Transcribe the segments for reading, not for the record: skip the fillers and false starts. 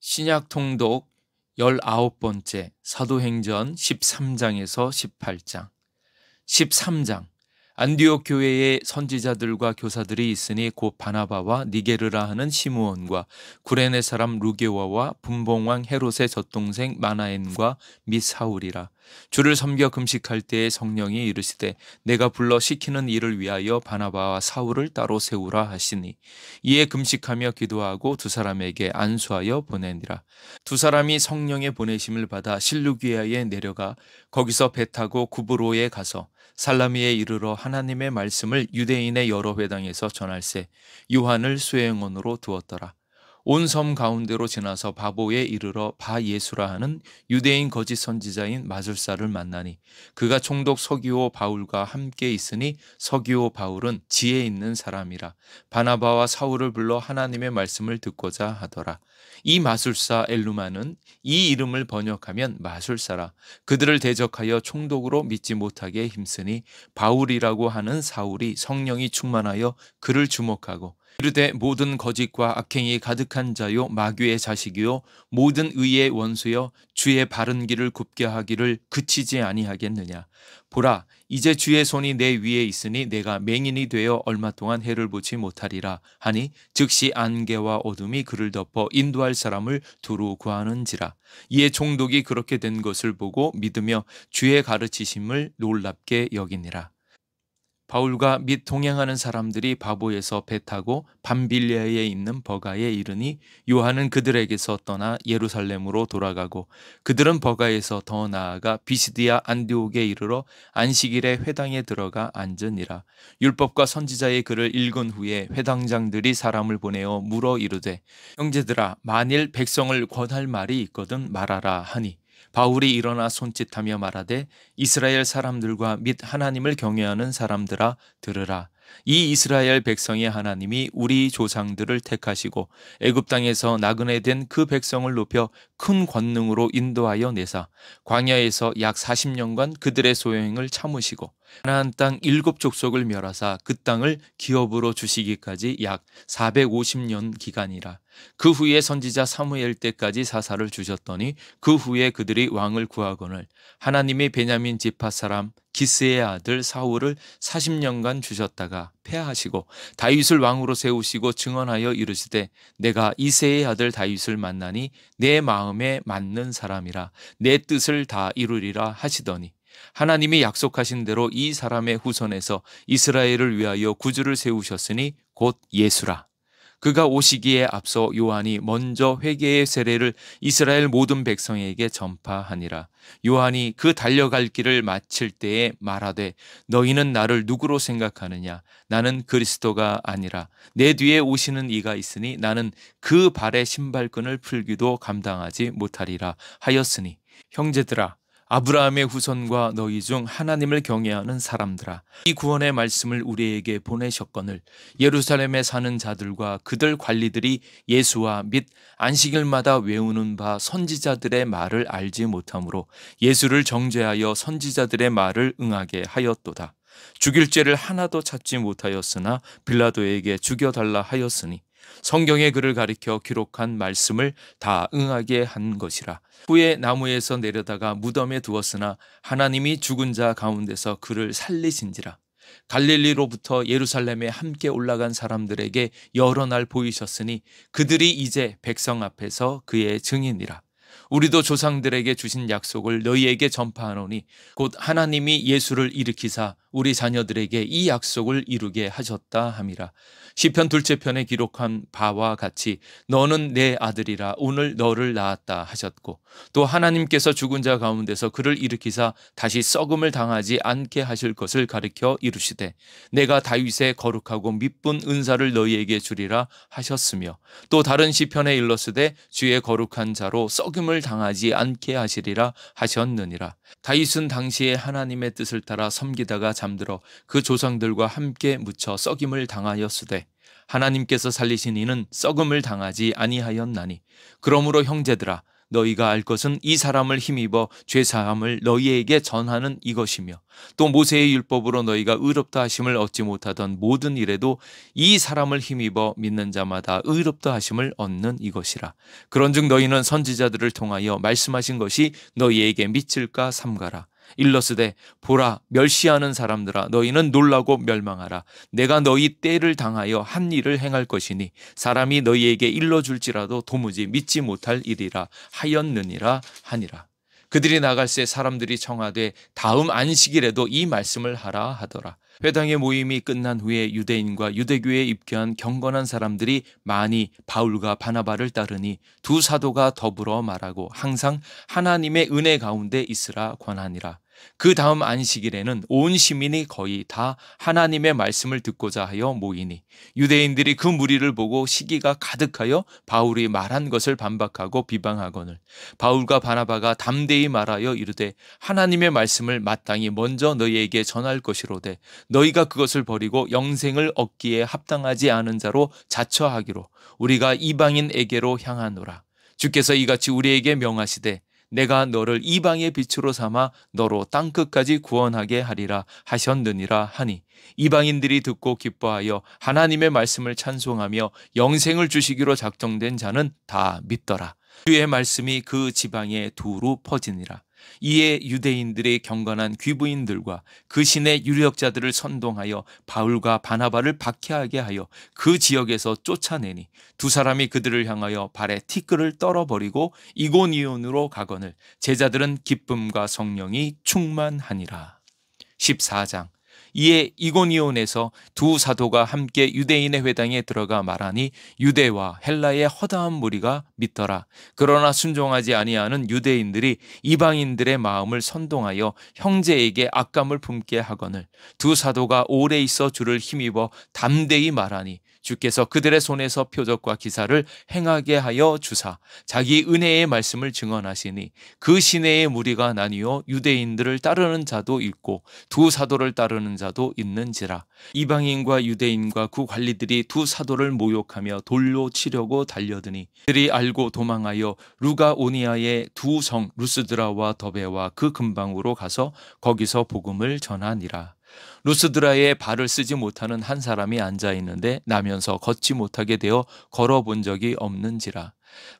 신약 통독 19번째 사도행전 13장에서 18장. 13장. 안디옥 교회에 선지자들과 교사들이 있으니 곧 바나바와 니게르라 하는 시므온과 구레네 사람 루게와와 분봉왕 헤롯의 젖동생 마나엔과 및 사울이라. 주를 섬겨 금식할 때에 성령이 이르시되 내가 불러 시키는 일을 위하여 바나바와 사울을 따로 세우라 하시니, 이에 금식하며 기도하고 두 사람에게 안수하여 보내니라. 두 사람이 성령의 보내심을 받아 실루기아에 내려가 거기서 배 타고 구브로에 가서 살라미에 이르러 하나님의 말씀을 유대인의 여러 회당에서 전할세 요한을 수행원으로 두었더라. 온 섬 가운데로 지나서 바보에 이르러 바 예수라 하는 유대인 거짓 선지자인 마술사를 만나니, 그가 총독 서기오 바울과 함께 있으니 서기오 바울은 지혜 있는 사람이라. 바나바와 사울을 불러 하나님의 말씀을 듣고자 하더라. 이 마술사 엘루마는 이 이름을 번역하면 마술사라. 그들을 대적하여 총독으로 믿지 못하게 힘쓰니 바울이라고 하는 사울이 성령이 충만하여 그를 주목하고 이르되 모든 거짓과 악행이 가득한 자요 마귀의 자식이요 모든 의의 원수여 주의 바른 길을 굽게 하기를 그치지 아니하겠느냐. 보라, 이제 주의 손이 내 위에 있으니 내가 맹인이 되어 얼마 동안 해를 보지 못하리라 하니, 즉시 안개와 어둠이 그를 덮어 인도할 사람을 두루 구하는지라. 이에 총독이 그렇게 된 것을 보고 믿으며 주의 가르치심을 놀랍게 여기니라. 바울과 및 동행하는 사람들이 바보에서 배 타고 밤빌리아에 있는 버가에 이르니, 요한은 그들에게서 떠나 예루살렘으로 돌아가고, 그들은 버가에서 더 나아가 비시디아 안디옥에 이르러 안식일에 회당에 들어가 앉으니라. 율법과 선지자의 글을 읽은 후에 회당장들이 사람을 보내어 물어 이르되, 형제들아, 만일 백성을 권할 말이 있거든 말하라 하니, 바울이 일어나 손짓하며 말하되, 이스라엘 사람들과 및 하나님을 경외하는 사람들아 들으라. 이 이스라엘 백성의 하나님이 우리 조상들을 택하시고 애굽 땅에서 나그네 된 그 백성을 높여 큰 권능으로 인도하여 내사 광야에서 약 40년간 그들의 소행을 참으시고 가나안 땅 7족속을 멸하사 그 땅을 기업으로 주시기까지 약 450년 기간이라. 그 후에 선지자 사무엘 때까지 사사를 주셨더니, 그 후에 그들이 왕을 구하거늘 하나님이 베냐민 지파 사람 기스의 아들 사울을 40년간 주셨다가 패하시고 다윗을 왕으로 세우시고 증언하여 이르시되, 내가 이새의 아들 다윗을 만나니 내 마음에 맞는 사람이라 내 뜻을 다 이루리라 하시더니, 하나님이 약속하신 대로 이 사람의 후손에서 이스라엘을 위하여 구주를 세우셨으니 곧 예수라. 그가 오시기에 앞서 요한이 먼저 회개의 세례를 이스라엘 모든 백성에게 전파하니라. 요한이 그 달려갈 길을 마칠 때에 말하되, 너희는 나를 누구로 생각하느냐? 나는 그리스도가 아니라 내 뒤에 오시는 이가 있으니 나는 그 발의 신발끈을 풀기도 감당하지 못하리라 하였으니, 형제들아, 아브라함의 후손과 너희 중 하나님을 경외하는 사람들아, 이 구원의 말씀을 우리에게 보내셨거늘 예루살렘에 사는 자들과 그들 관리들이 예수와 및 안식일마다 외우는 바 선지자들의 말을 알지 못하므로 예수를 정죄하여 선지자들의 말을 응하게 하였도다. 죽일 죄를 하나도 찾지 못하였으나 빌라도에게 죽여달라 하였으니, 성경의 글을 가리켜 기록한 말씀을 다 응하게 한 것이라. 후에 나무에서 내려다가 무덤에 두었으나 하나님이 죽은 자 가운데서 그를 살리신지라. 갈릴리로부터 예루살렘에 함께 올라간 사람들에게 여러 날 보이셨으니 그들이 이제 백성 앞에서 그의 증인이라. 우리도 조상들에게 주신 약속을 너희에게 전파하노니, 곧 하나님이 예수를 일으키사 우리 자녀들에게 이 약속을 이루게 하셨다 함이라. 시편 둘째 편에 기록한 바와 같이 너는 내 아들이라 오늘 너를 낳았다 하셨고, 또 하나님께서 죽은 자 가운데서 그를 일으키사 다시 썩음을 당하지 않게 하실 것을 가리켜 이루시되, 내가 다윗의 거룩하고 미쁜 은사를 너희에게 주리라 하셨으며, 또 다른 시편에 일렀으되 주의 거룩한 자로 썩음을 당하지 않게 하시리라 하셨느니라. 다윗은 당시에 하나님의 뜻을 따라 섬기다가 잠들어 그 조상들과 함께 묻혀 썩임을 당하였으되, 하나님께서 살리신 이는 썩음을 당하지 아니하였나니, 그러므로 형제들아, 너희가 알 것은 이 사람을 힘입어 죄사함을 너희에게 전하는 이것이며 또 모세의 율법으로 너희가 의롭다 하심을 얻지 못하던 모든 일에도 이 사람을 힘입어 믿는 자마다 의롭다 하심을 얻는 이것이라. 그런즉 너희는 선지자들을 통하여 말씀하신 것이 너희에게 미칠까 삼가라. 일러스되 보라, 멸시하는 사람들아, 너희는 놀라고 멸망하라. 내가 너희 때를 당하여 한 일을 행할 것이니 사람이 너희에게 일러줄지라도 도무지 믿지 못할 일이라 하였느니라 하니라. 그들이 나갈새 사람들이 청하되 다음 안식일에도 이 말씀을 하라 하더라. 회당의 모임이 끝난 후에 유대인과 유대교에 입교한 경건한 사람들이 많이 바울과 바나바를 따르니 두 사도가 더불어 말하고 항상 하나님의 은혜 가운데 있으라 권하니라. 그 다음 안식일에는 온 시민이 거의 다 하나님의 말씀을 듣고자 하여 모이니 유대인들이 그 무리를 보고 시기가 가득하여 바울이 말한 것을 반박하고 비방하거늘 바울과 바나바가 담대히 말하여 이르되 하나님의 말씀을 마땅히 먼저 너희에게 전할 것이로되 너희가 그것을 버리고 영생을 얻기에 합당하지 않은 자로 자처하기로 우리가 이방인에게로 향하노라. 주께서 이같이 우리에게 명하시되 내가 너를 이방의 빛으로 삼아 너로 땅끝까지 구원하게 하리라 하셨느니라 하니 이방인들이 듣고 기뻐하여 하나님의 말씀을 찬송하며 영생을 주시기로 작정된 자는 다 믿더라. 주의 말씀이 그 지방에 두루 퍼지니라. 이에 유대인들의 경건한 귀부인들과 그 신의 유력자들을 선동하여 바울과 바나바를 박해하게 하여 그 지역에서 쫓아내니 두 사람이 그들을 향하여 발에 티끌을 떨어버리고 이고니온으로 가거늘 제자들은 기쁨과 성령이 충만하니라. 14장. 이에 이고니온에서 두 사도가 함께 유대인의 회당에 들어가 말하니 유대와 헬라의 허다한 무리가 믿더라. 그러나 순종하지 아니하는 유대인들이 이방인들의 마음을 선동하여 형제에게 악감을 품게 하거늘 두 사도가 오래 있어 주를 힘입어 담대히 말하니 주께서 그들의 손에서 표적과 기사를 행하게 하여 주사 자기 은혜의 말씀을 증언하시니 그 시내의 무리가 나뉘어 유대인들을 따르는 자도 있고 두 사도를 따르는 자도 있는지라. 이방인과 유대인과 그 관리들이 두 사도를 모욕하며 돌로 치려고 달려드니 그들이 알고 도망하여 루가오니아의 두 성 루스드라와 더베와 그 근방으로 가서 거기서 복음을 전하니라. 루스드라에 발을 쓰지 못하는 한 사람이 앉아 있는데 나면서 걷지 못하게 되어 걸어본 적이 없는지라.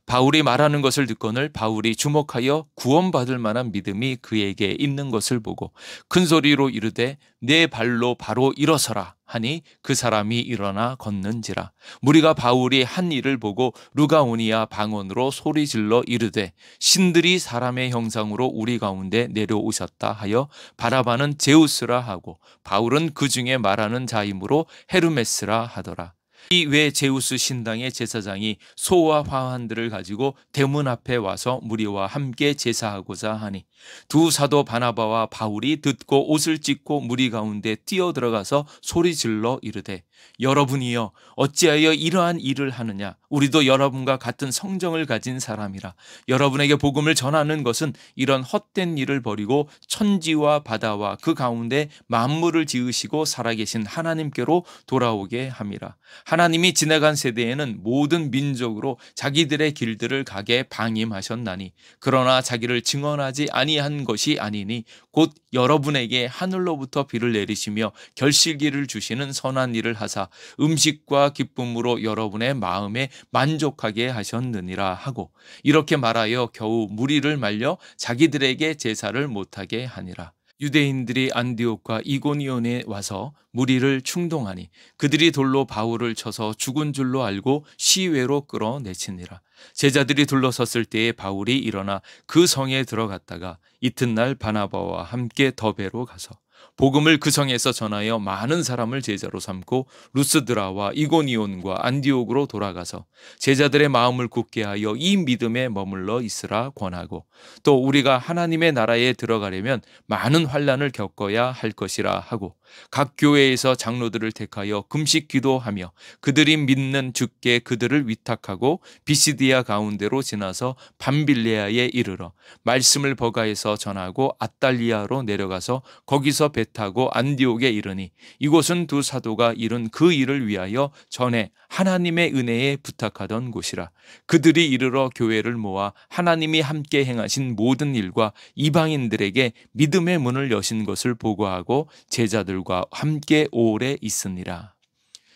바울이 말하는 것을 듣거늘 바울이 주목하여 구원받을 만한 믿음이 그에게 있는 것을 보고 큰 소리로 이르되 내 발로 바로 일어서라 하니 그 사람이 일어나 걷는지라. 무리가 바울이 한 일을 보고 루가오니아 방언으로 소리질러 이르되 신들이 사람의 형상으로 우리 가운데 내려오셨다 하여 바라바는 제우스라 하고 바울은 그 중에 말하는 자이므로 헤르메스라 하더라. 이 외 제우스 신당의 제사장이 소와 화환들을 가지고 대문 앞에 와서 무리와 함께 제사하고자 하니 두 사도 바나바와 바울이 듣고 옷을 찢고 무리 가운데 뛰어들어가서 소리질러 이르되 여러분이여 어찌하여 이러한 일을 하느냐. 우리도 여러분과 같은 성정을 가진 사람이라. 여러분에게 복음을 전하는 것은 이런 헛된 일을 버리고 천지와 바다와 그 가운데 만물을 지으시고 살아계신 하나님께로 돌아오게 함이라. 하나님이 지나간 세대에는 모든 민족으로 자기들의 길들을 가게 방임하셨나니 그러나 자기를 증언하지 아니한 것이 아니니 곧 여러분에게 하늘로부터 비를 내리시며 결실기를 주시는 선한 일을 하사 음식과 기쁨으로 여러분의 마음에 만족하게 하셨느니라 하고 이렇게 말하여 겨우 무리를 말려 자기들에게 제사를 못하게 하니라. 유대인들이 안디옥과 이고니온에 와서 무리를 충동하니 그들이 돌로 바울을 쳐서 죽은 줄로 알고 시외로 끌어내치니라. 제자들이 둘러섰을 때에 바울이 일어나 그 성에 들어갔다가 이튿날 바나바와 함께 더베로 가서 복음을 그 성에서 전하여 많은 사람을 제자로 삼고 루스드라와 이고니온과 안디옥으로 돌아가서 제자들의 마음을 굳게 하여 이 믿음에 머물러 있으라 권하고 또 우리가 하나님의 나라에 들어가려면 많은 환난을 겪어야 할 것이라 하고 각 교회에서 장로들을 택하여 금식 기도하며 그들이 믿는 주께 그들을 위탁하고 비시디아 가운데로 지나서 밤빌레아에 이르러 말씀을 버가에서 전하고 아달리아로 내려가서 거기서 타고 안디옥에 이르니 이곳은 두 사도가 이룬 그 일을 위하여 전에 하나님의 은혜에 부탁하던 곳이라. 그들이 이르러 교회를 모아 하나님이 함께 행하신 모든 일과 이방인들에게 믿음의 문을 여신 것을 보고하고 제자들과 함께 오래 있으니라.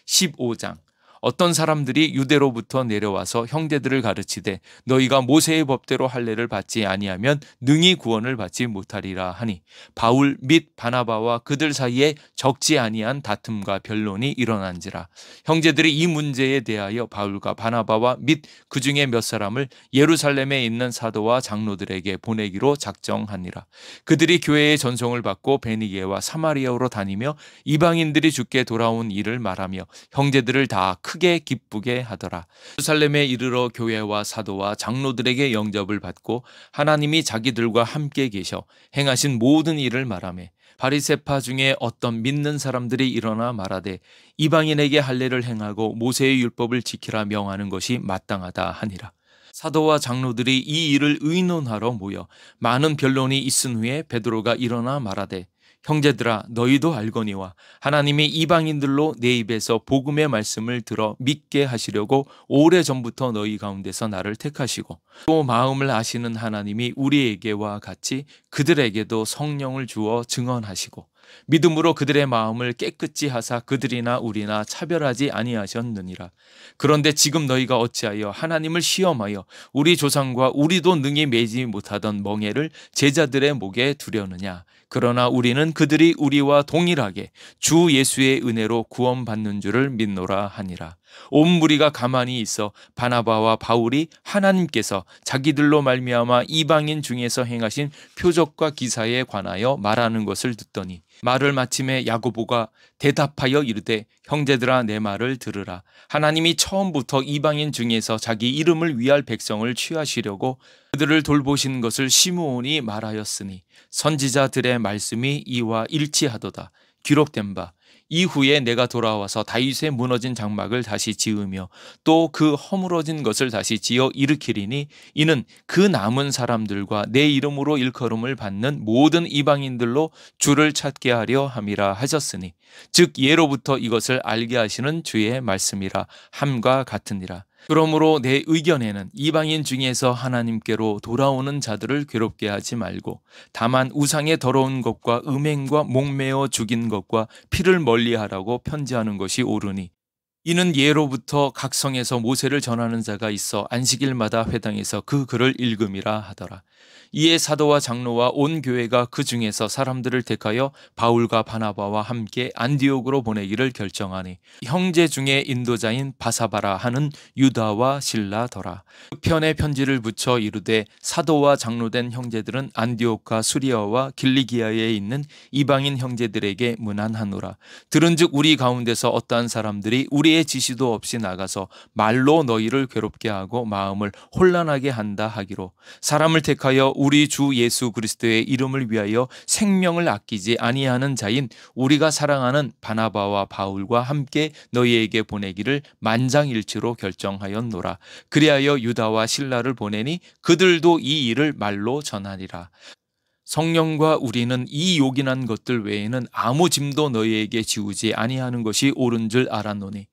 15장. 어떤 사람들이 유대로부터 내려와서 형제들을 가르치되 너희가 모세의 법대로 할례를 받지 아니하면 능히 구원을 받지 못하리라 하니 바울 및 바나바와 그들 사이에 적지 아니한 다툼과 변론이 일어난지라. 형제들이 이 문제에 대하여 바울과 바나바와 및 그 중에 몇 사람을 예루살렘에 있는 사도와 장로들에게 보내기로 작정하니라. 그들이 교회의 전송을 받고 베니게와 사마리아로 다니며 이방인들이 주께 돌아온 일을 말하며 형제들을 다 크게 기쁘게 하더라. 예루살렘에 이르러 교회와 사도와 장로들에게 영접을 받고 하나님이 자기들과 함께 계셔 행하신 모든 일을 말하며 바리새파 중에 어떤 믿는 사람들이 일어나 말하되 이방인에게 할례를 행하고 모세의 율법을 지키라 명하는 것이 마땅하다 하니라. 사도와 장로들이 이 일을 의논하러 모여 많은 변론이 있은 후에 베드로가 일어나 말하되 형제들아 너희도 알거니와 하나님이 이방인들로 내 입에서 복음의 말씀을 들어 믿게 하시려고 오래전부터 너희 가운데서 나를 택하시고 또 마음을 아시는 하나님이 우리에게와 같이 그들에게도 성령을 주어 증언하시고 믿음으로 그들의 마음을 깨끗이 하사 그들이나 우리나 차별하지 아니하셨느니라. 그런데 지금 너희가 어찌하여 하나님을 시험하여 우리 조상과 우리도 능히 매지 못하던 멍에를 제자들의 목에 두려느냐. 그러나 우리는 그들이 우리와 동일하게 주 예수의 은혜로 구원받는 줄을 믿노라 하니라. 온 무리가 가만히 있어 바나바와 바울이 하나님께서 자기들로 말미암아 이방인 중에서 행하신 표적과 기사에 관하여 말하는 것을 듣더니 말을 마침에 야고보가 대답하여 이르되 형제들아 내 말을 들으라. 하나님이 처음부터 이방인 중에서 자기 이름을 위할 백성을 취하시려고 그들을 돌보신 것을 시므온이 말하였으니 선지자들의 말씀이 이와 일치하도다. 기록된 바 이후에 내가 돌아와서 다윗의 무너진 장막을 다시 지으며 또 그 허물어진 것을 다시 지어 일으키리니 이는 그 남은 사람들과 내 이름으로 일컬음을 받는 모든 이방인들로 주를 찾게 하려 함이라 하셨으니 즉 예로부터 이것을 알게 하시는 주의 말씀이라 함과 같으니라. 그러므로 내 의견에는 이방인 중에서 하나님께로 돌아오는 자들을 괴롭게 하지 말고 다만 우상의 더러운 것과 음행과 목매어 죽인 것과 피를 멀리하라고 편지하는 것이 옳으니 이는 예로부터 각 성에서 모세를 전하는 자가 있어 안식일마다 회당에서 그 글을 읽음이라 하더라. 이에 사도와 장로와 온 교회가 그 중에서 사람들을 택하여 바울과 바나바와 함께 안디옥으로 보내기를 결정하니 형제 중에 인도자인 바사바라 하는 유다와 실라더라. 그 편에 편지를 붙여 이르되 사도와 장로된 형제들은 안디옥과 수리아와 길리기아에 있는 이방인 형제들에게 문안하노라. 들은즉 우리 가운데서 어떠한 사람들이 우리의 지시도 없이 나가서 말로 너희를 괴롭게 하고 마음을 혼란하게 한다 하기로 사람을 택하여 우리 주 예수 그리스도의 이름을 위하여 생명을 아끼지 아니하는 자인 우리가 사랑하는 바나바와 바울과 함께 너희에게 보내기를 만장일치로 결정하였노라. 그리하여 유다와 실라를 보내니 그들도 이 일을 말로 전하리라. 성령과 우리는 이 요긴한 것들 외에는 아무 짐도 너희에게 지우지 아니하는 것이 옳은 줄 알았노니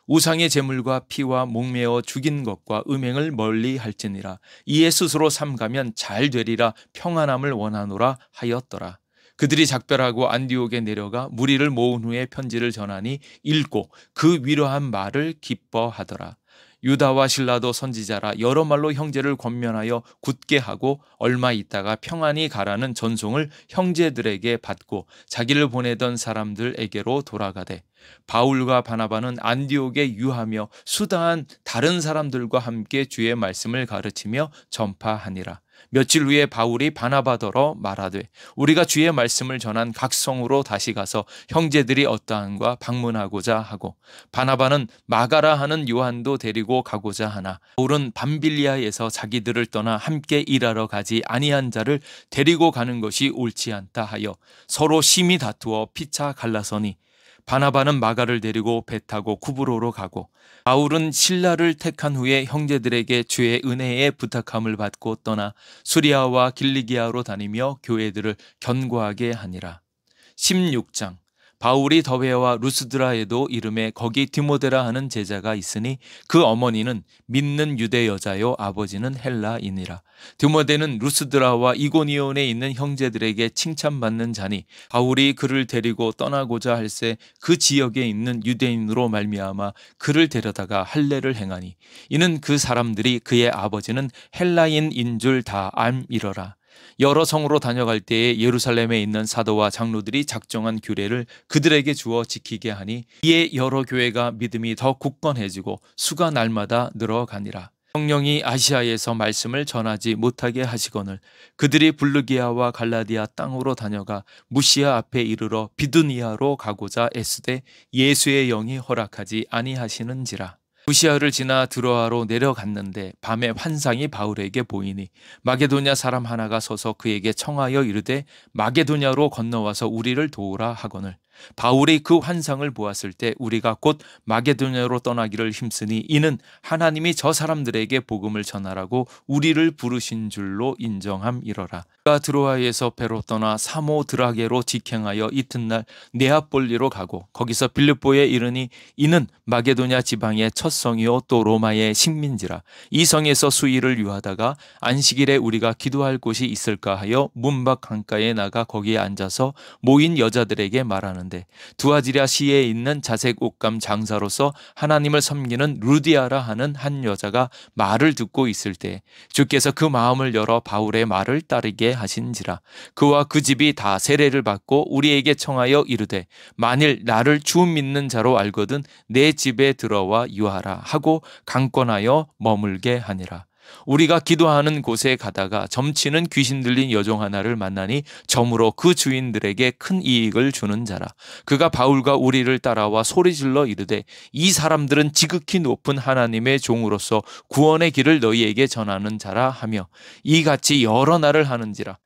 우상의 제물과 피와 목매어 죽인 것과 음행을 멀리 할지니라. 이에 스스로 삼가면 잘 되리라 평안함을 원하노라 하였더라. 그들이 작별하고 안디옥에 내려가 무리를 모은 후에 편지를 전하니 읽고 그 위로한 말을 기뻐하더라. 유다와 실라도 선지자라 여러 말로 형제를 권면하여 굳게 하고 얼마 있다가 평안히 가라는 전송을 형제들에게 받고 자기를 보내던 사람들에게로 돌아가되 바울과 바나바는 안디옥에 유하며 수다한 다른 사람들과 함께 주의 말씀을 가르치며 전파하니라. 며칠 후에 바울이 바나바더러 말하되 우리가 주의 말씀을 전한 각 성으로 다시 가서 형제들이 어떠한가 방문하고자 하고 바나바는 마가라 하는 요한도 데리고 가고자 하나 바울은 밤빌리아에서 자기들을 떠나 함께 일하러 가지 아니한 자를 데리고 가는 것이 옳지 않다 하여 서로 심히 다투어 피차 갈라서니 바나바는 마가를 데리고 배 타고 쿠브로로 가고 바울은 실라를 택한 후에 형제들에게 주의 은혜에 부탁함을 받고 떠나 수리아와 길리기아로 다니며 교회들을 견고하게 하니라. 16장. 바울이 더베와 루스드라에도 이름에 거기 디모데라 하는 제자가 있으니 그 어머니는 믿는 유대 여자요 아버지는 헬라이니라. 디모데는 루스드라와 이고니온에 있는 형제들에게 칭찬받는 자니 바울이 그를 데리고 떠나고자 할새 그 지역에 있는 유대인으로 말미암아 그를 데려다가 할례를 행하니 이는 그 사람들이 그의 아버지는 헬라인인 줄 다 암이러라. 여러 성으로 다녀갈 때에 예루살렘에 있는 사도와 장로들이 작정한 규례를 그들에게 주어 지키게 하니 이에 여러 교회가 믿음이 더 굳건해지고 수가 날마다 늘어가니라. 성령이 아시아에서 말씀을 전하지 못하게 하시거늘 그들이 불르기아와 갈라디아 땅으로 다녀가 무시아 앞에 이르러 비두니아로 가고자 애쓰되 예수의 영이 허락하지 아니하시는지라. 무시아를 지나 드로아로 내려갔는데 밤에 환상이 바울에게 보이니 마게도냐 사람 하나가 서서 그에게 청하여 이르되 마게도냐로 건너와서 우리를 도우라 하거늘 바울이 그 환상을 보았을 때 우리가 곧 마게도냐로 떠나기를 힘쓰니 이는 하나님이 저 사람들에게 복음을 전하라고 우리를 부르신 줄로 인정함이러라. 그가 드로아에서 배로 떠나 사모드라게로 직행하여 이튿날 네아폴리로 가고 거기서 빌립보에 이르니 이는 마게도냐 지방의 첫 성이요 또 로마의 식민지라. 이 성에서 수일을 유하다가 안식일에 우리가 기도할 곳이 있을까 하여 문밖 강가에 나가 거기에 앉아서 모인 여자들에게 말하는데 두아지랴 시에 있는 자색 옷감 장사로서 하나님을 섬기는 루디아라 하는 한 여자가 말을 듣고 있을 때 주께서 그 마음을 열어 바울의 말을 따르게 하신지라. 그와 그 집이 다 세례를 받고 우리에게 청하여 이르되 만일 나를 주 믿는 자로 알거든 내 집에 들어와 유하라 하고 강권하여 머물게 하니라. 우리가 기도하는 곳에 가다가 점치는 귀신 들린 여종 하나를 만나니 점으로 그 주인들에게 큰 이익을 주는 자라. 그가 바울과 우리를 따라와 소리질러 이르되 이 사람들은 지극히 높은 하나님의 종으로서 구원의 길을 너희에게 전하는 자라 하며 이같이 여러 날을 하는지라.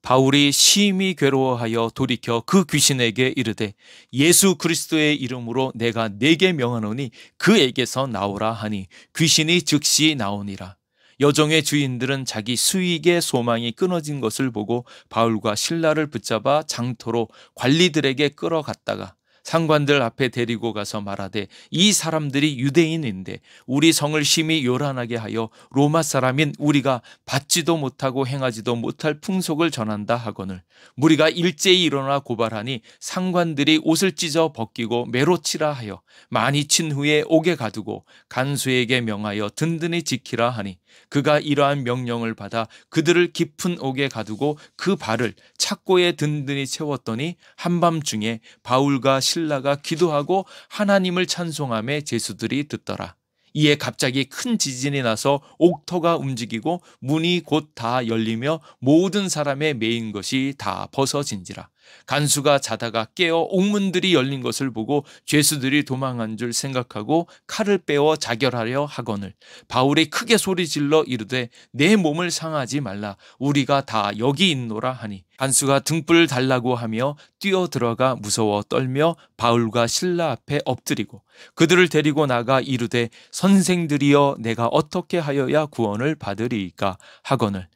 바울이 심히 괴로워하여 돌이켜 그 귀신에게 이르되 예수 그리스도의 이름으로 내가 네게 명하노니 그에게서 나오라 하니 귀신이 즉시 나오니라. 여종의 주인들은 자기 수익의 소망이 끊어진 것을 보고 바울과 실라를 붙잡아 장터로 관리들에게 끌어갔다가 상관들 앞에 데리고 가서 말하되 이 사람들이 유대인인데 우리 성을 심히 요란하게 하여 로마 사람인 우리가 받지도 못하고 행하지도 못할 풍속을 전한다 하거늘 무리가 일제히 일어나 고발하니 상관들이 옷을 찢어 벗기고 매로 치라 하여 많이 친 후에 옥에 가두고 간수에게 명하여 든든히 지키라 하니 그가 이러한 명령을 받아 그들을 깊은 옥에 가두고 그 발을 착고에 든든히 채웠더니 한밤중에 바울과 실라가 기도하고 하나님을 찬송하며 제수들이 듣더라. 이에 갑자기 큰 지진이 나서 옥터가 움직이고 문이 곧 다 열리며 모든 사람의 매인 것이 다 벗어진지라. 간수가 자다가 깨어 옥문들이 열린 것을 보고 죄수들이 도망한 줄 생각하고 칼을 빼어 자결하려 하거늘 바울이 크게 소리질러 이르되 내 몸을 상하지 말라 우리가 다 여기 있노라 하니 간수가 등불을 달라고 하며 뛰어들어가 무서워 떨며 바울과 실라 앞에 엎드리고 그들을 데리고 나가 이르되 선생들이여 내가 어떻게 하여야 구원을 받으리이까 하거늘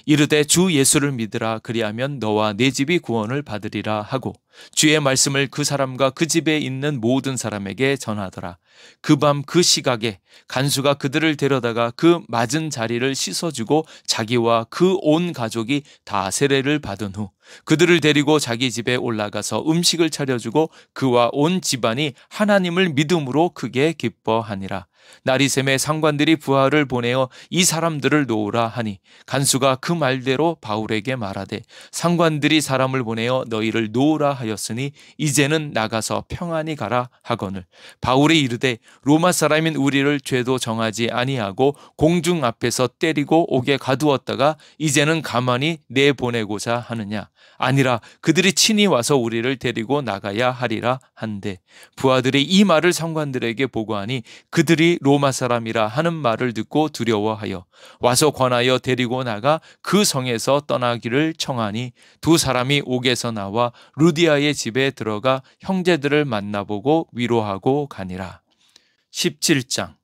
이르되 주 예수를 믿으라 그리하면 너와 네 집이 구원을 받으리라 하고 주의 말씀을 그 사람과 그 집에 있는 모든 사람에게 전하더라. 그 밤 그 시각에 간수가 그들을 데려다가 그 맞은 자리를 씻어주고 자기와 그 온 가족이 다 세례를 받은 후 그들을 데리고 자기 집에 올라가서 음식을 차려주고 그와 온 집안이 하나님을 믿음으로 크게 기뻐하니라. 날이 새매 상관들이 부하를 보내어 이 사람들을 놓으라 하니 간수가 그 말대로 바울에게 말하되 상관들이 사람을 보내어 너희를 놓으라 하였으니 이제는 나가서 평안히 가라 하거늘 바울이 이르되 로마 사람인 우리를 죄도 정하지 아니하고 공중 앞에서 때리고 옥에 가두었다가 이제는 가만히 내보내고자 하느냐 아니라 그들이 친히 와서 우리를 데리고 나가야 하리라 한데 부하들이 이 말을 상관들에게 보고하니 그들이 로마 사람이라 하는 말을 듣고 두려워하여 와서 권하여 데리고 나가 그 성에서 떠나기를 청하니 두 사람이 옥에서 나와 루디아의 집에 들어가 형제들을 만나보고 위로하고 가니라. 17장.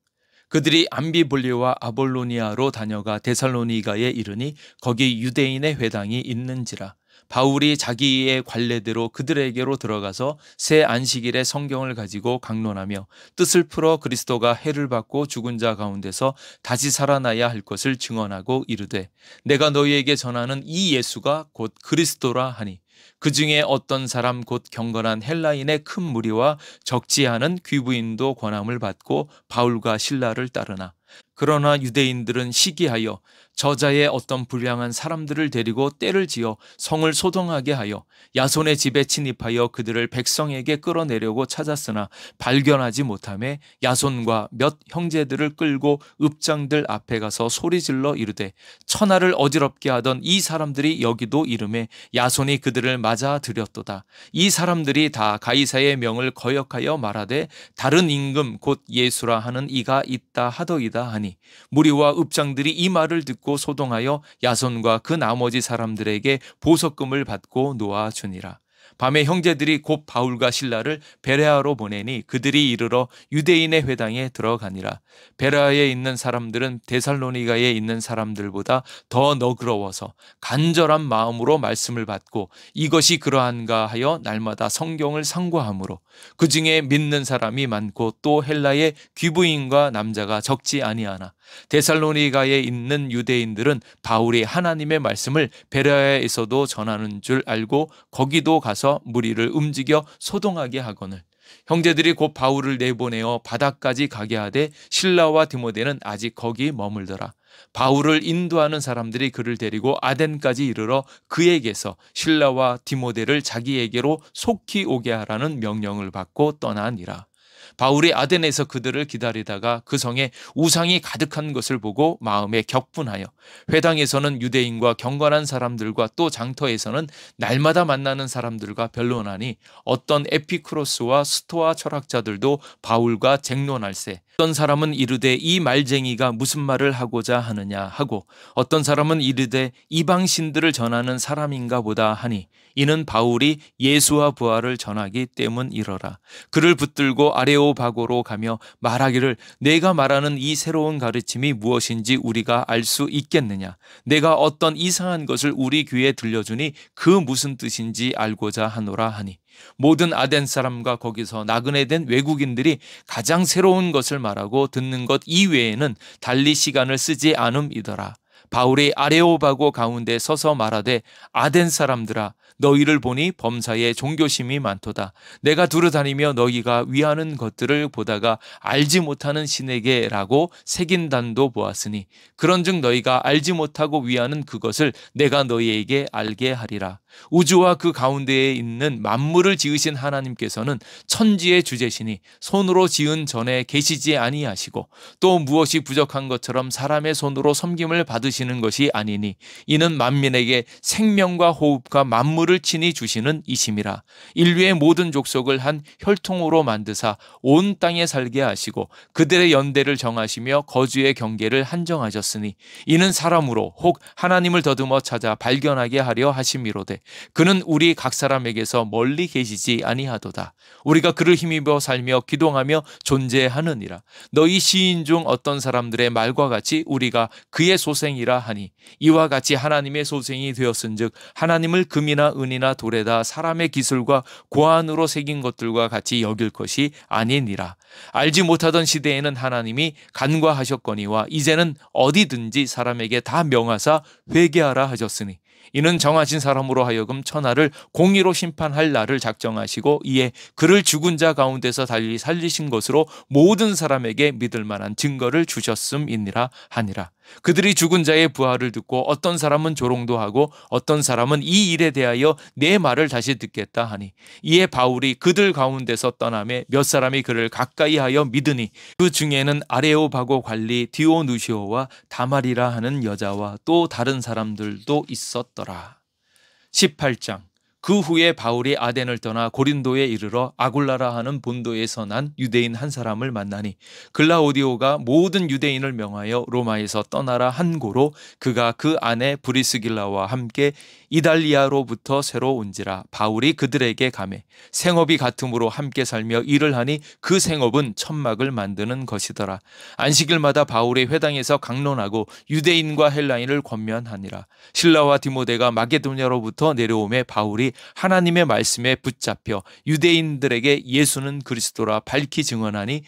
그들이 암비볼리와 아볼로니아로 다녀가 데살로니가에 이르니 거기 유대인의 회당이 있는지라. 바울이 자기의 관례대로 그들에게로 들어가서 새 안식일에 성경을 가지고 강론하며 뜻을 풀어 그리스도가 해를 받고 죽은 자 가운데서 다시 살아나야 할 것을 증언하고 이르되 내가 너희에게 전하는 이 예수가 곧 그리스도라 하니 그 중에 어떤 사람 곧 경건한 헬라인의 큰 무리와 적지 않은 귀부인도 권함을 받고 바울과 실라를 따르나 그러나 유대인들은 시기하여 저자의 어떤 불량한 사람들을 데리고 떼를 지어 성을 소동하게 하여 야손의 집에 침입하여 그들을 백성에게 끌어내려고 찾았으나 발견하지 못하매 야손과 몇 형제들을 끌고 읍장들 앞에 가서 소리질러 이르되 천하를 어지럽게 하던 이 사람들이 여기도 이름에 야손이 그들을 맞아 들였도다. 이 사람들이 다 가이사의 명을 거역하여 말하되 다른 임금 곧 예수라 하는 이가 있다 하더이다 하니 무리와 읍장들이 이 말을 듣고 소동하여 야손과 그 나머지 사람들에게 보석금을 받고 놓아주니라. 밤에 형제들이 곧 바울과 실라를 베레아로 보내니 그들이 이르러 유대인의 회당에 들어가니라. 베레아에 있는 사람들은 데살로니가에 있는 사람들보다 더 너그러워서 간절한 마음으로 말씀을 받고 이것이 그러한가 하여 날마다 성경을 상고하므로 그 중에 믿는 사람이 많고 또 헬라의 귀부인과 남자가 적지 아니하나 데살로니가에 있는 유대인들은 바울이 하나님의 말씀을 베레아에서도 전하는 줄 알고 거기도 가서 무리를 움직여 소동하게 하거늘 형제들이 곧 바울을 내보내어 바다까지 가게 하되 실라와 디모데는 아직 거기 머물더라. 바울을 인도하는 사람들이 그를 데리고 아덴까지 이르러 그에게서 실라와 디모데를 자기에게로 속히 오게 하라는 명령을 받고 떠나니라. 바울이 아덴에서 그들을 기다리다가 그 성에 우상이 가득한 것을 보고 마음에 격분하여 회당에서는 유대인과 경건한 사람들과 또 장터에서는 날마다 만나는 사람들과 변론하니 어떤 에피크로스와 스토아 철학자들도 바울과 쟁론할세 어떤 사람은 이르되 이 말쟁이가 무슨 말을 하고자 하느냐 하고 어떤 사람은 이르되 이방신들을 전하는 사람인가 보다 하니 이는 바울이 예수와 부활을 전하기 때문이러라. 그를 붙들고 아레오바고로 가며 말하기를 내가 말하는 이 새로운 가르침이 무엇인지 우리가 알 수 있겠느냐. 내가 어떤 이상한 것을 우리 귀에 들려주니 그 무슨 뜻인지 알고자 하노라 하니 모든 아덴 사람과 거기서 나그네 된 외국인들이 가장 새로운 것을 말하고 듣는 것 이외에는 달리 시간을 쓰지 않음이더라. 바울이 아레오바고 가운데 서서 말하되 아덴 사람들아 너희를 보니 범사에 종교심이 많도다. 내가 두루다니며 너희가 위하는 것들을 보다가 알지 못하는 신에게라고 새긴단도 보았으니 그런즉 너희가 알지 못하고 위하는 그것을 내가 너희에게 알게 하리라. 우주와 그 가운데에 있는 만물을 지으신 하나님께서는 천지의 주제시니 손으로 지은 전에 계시지 아니하시고 또 무엇이 부족한 것처럼 사람의 손으로 섬김을 받으시는 것이 아니니 이는 만민에게 생명과 호흡과 만물을 친히 주시는 이심이라. 인류의 모든 족속을 한 혈통으로 만드사 온 땅에 살게 하시고 그들의 연대를 정하시며 거주의 경계를 한정하셨으니 이는 사람으로 혹 하나님을 더듬어 찾아 발견하게 하려 하심이로되 그는 우리 각 사람에게서 멀리 계시지 아니하도다. 우리가 그를 힘입어 살며 기동하며 존재하느니라. 너희 시인 중 어떤 사람들의 말과 같이 우리가 그의 소생이라 하니 이와 같이 하나님의 소생이 되었은즉 하나님을 금이나 은이나 돌에다 사람의 기술과 고안으로 새긴 것들과 같이 여길 것이 아니니라. 알지 못하던 시대에는 하나님이 간과하셨거니와 이제는 어디든지 사람에게 다 명하사 회개하라 하셨으니 이는 정하신 사람으로 하여금 천하를 공의로 심판할 날을 작정하시고 이에 그를 죽은 자 가운데서 달리 살리신 것으로 모든 사람에게 믿을 만한 증거를 주셨음이니라 하니라. 그들이 죽은 자의 부활을 듣고 어떤 사람은 조롱도 하고 어떤 사람은 이 일에 대하여 내 말을 다시 듣겠다 하니 이에 바울이 그들 가운데서 떠나매 몇 사람이 그를 가까이 하여 믿으니 그 중에는 아레오바고 관리 디오누시오와 다말이라 하는 여자와 또 다른 사람들도 있었더라. 18장 그 후에 바울이 아덴을 떠나 고린도에 이르러 아굴라라 하는 본도에서 난 유대인 한 사람을 만나니 글라우디오가 모든 유대인을 명하여 로마에서 떠나라 한 고로 그가 그 아내 브리스길라와 함께 이달리아로부터 새로 온지라. 바울이 그들에게 가매 생업이 같음으로 함께 살며 일을 하니 그 생업은 천막을 만드는 것이더라. 안식일마다 바울이 회당에서 강론하고 유대인과 헬라인을 권면하니라. 실라와 디모데가 마게도냐로부터 내려오매 바울이 하나님의 말씀에 붙잡혀 유대인들에게 예수는 그리스도라 밝히 증언하니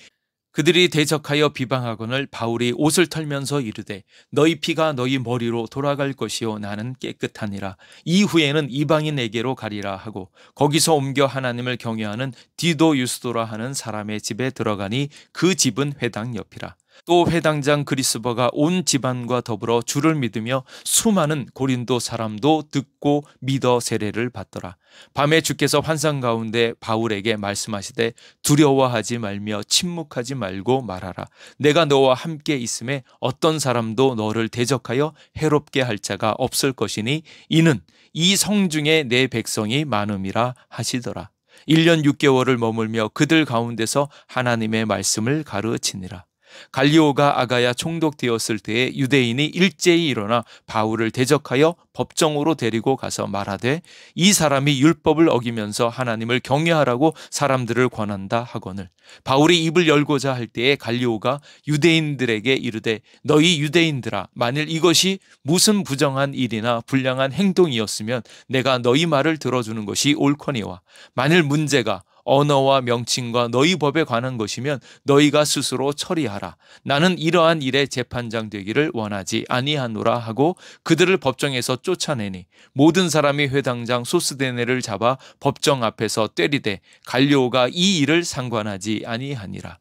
그들이 대적하여 비방하거늘 바울이 옷을 털면서 이르되 너희 피가 너희 머리로 돌아갈 것이요 나는 깨끗하니라. 이후에는 이방인에게로 가리라 하고 거기서 옮겨 하나님을 경외하는 디도 유스도라 하는 사람의 집에 들어가니 그 집은 회당 옆이라. 또 회당장 그리스버가 온 집안과 더불어 주를 믿으며 수많은 고린도 사람도 듣고 믿어 세례를 받더라. 밤에 주께서 환상 가운데 바울에게 말씀하시되 두려워하지 말며 침묵하지 말고 말하라. 내가 너와 함께 있음에 어떤 사람도 너를 대적하여 해롭게 할 자가 없을 것이니 이는 이 성중에 내 백성이 많음이라 하시더라. 1년 6개월을 머물며 그들 가운데서 하나님의 말씀을 가르치니라. 갈리오가 아가야 총독되었을 때에 유대인이 일제히 일어나 바울을 대적하여 법정으로 데리고 가서 말하되 이 사람이 율법을 어기면서 하나님을 경외하라고 사람들을 권한다 하거늘 바울이 입을 열고자 할 때에 갈리오가 유대인들에게 이르되 너희 유대인들아 만일 이것이 무슨 부정한 일이나 불량한 행동이었으면 내가 너희 말을 들어주는 것이 옳거니와 만일 문제가 언어와 명칭과 너희 법에 관한 것이면 너희가 스스로 처리하라. 나는 이러한 일에 재판장 되기를 원하지 아니하노라 하고 그들을 법정에서 쫓아내니 모든 사람이 회당장 소스데네를 잡아 법정 앞에서 때리되 갈리오가 이 일을 상관하지 아니하니라.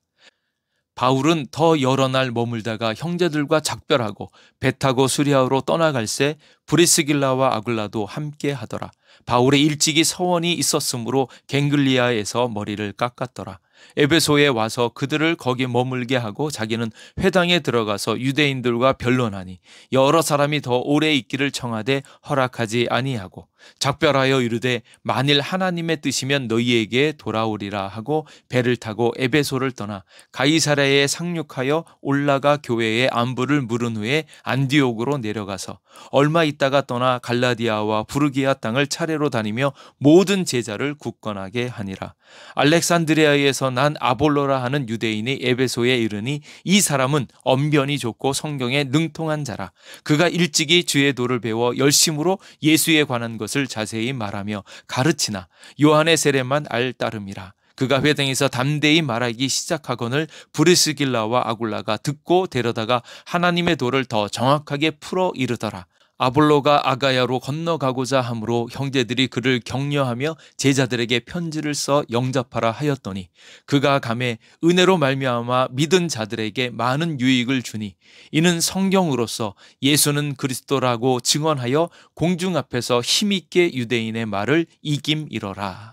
바울은 더 여러 날 머물다가 형제들과 작별하고 배 타고 수리아로 떠나갈새 브리스길라와 아굴라도 함께 하더라. 바울의 일찍이 서원이 있었으므로 갱글리아에서 머리를 깎았더라. 에베소에 와서 그들을 거기 머물게 하고 자기는 회당에 들어가서 유대인들과 변론하니 여러 사람이 더 오래 있기를 청하되 허락하지 아니하고 작별하여 이르되 만일 하나님의 뜻이면 너희에게 돌아오리라 하고 배를 타고 에베소를 떠나 가이사랴에 상륙하여 올라가 교회에 안부를 물은 후에 안디옥으로 내려가서 얼마 있다가 떠나 갈라디아와 부르기아 땅을 차례로 다니며 모든 제자를 굳건하게 하니라. 알렉산드리아에서 난 아볼로라 하는 유대인이 에베소에 이르니 이 사람은 언변이 좋고 성경에 능통한 자라. 그가 일찍이 주의 도를 배워 열심으로 예수에 관한 것을 자세히 말하며 가르치나 요한의 세례만 알 따름이라. 그가 회당에서 담대히 말하기 시작하거늘 브리스길라와 아굴라가 듣고 데려다가 하나님의 도를 더 정확하게 풀어 이르더라. 아볼로가 아가야로 건너가고자 하므로 형제들이 그를 격려하며 제자들에게 편지를 써 영접하라 하였더니 그가 가매 은혜로 말미암아 믿은 자들에게 많은 유익을 주니 이는 성경으로서 예수는 그리스도라고 증언하여 공중 앞에서 힘있게 유대인의 말을 이김이러라.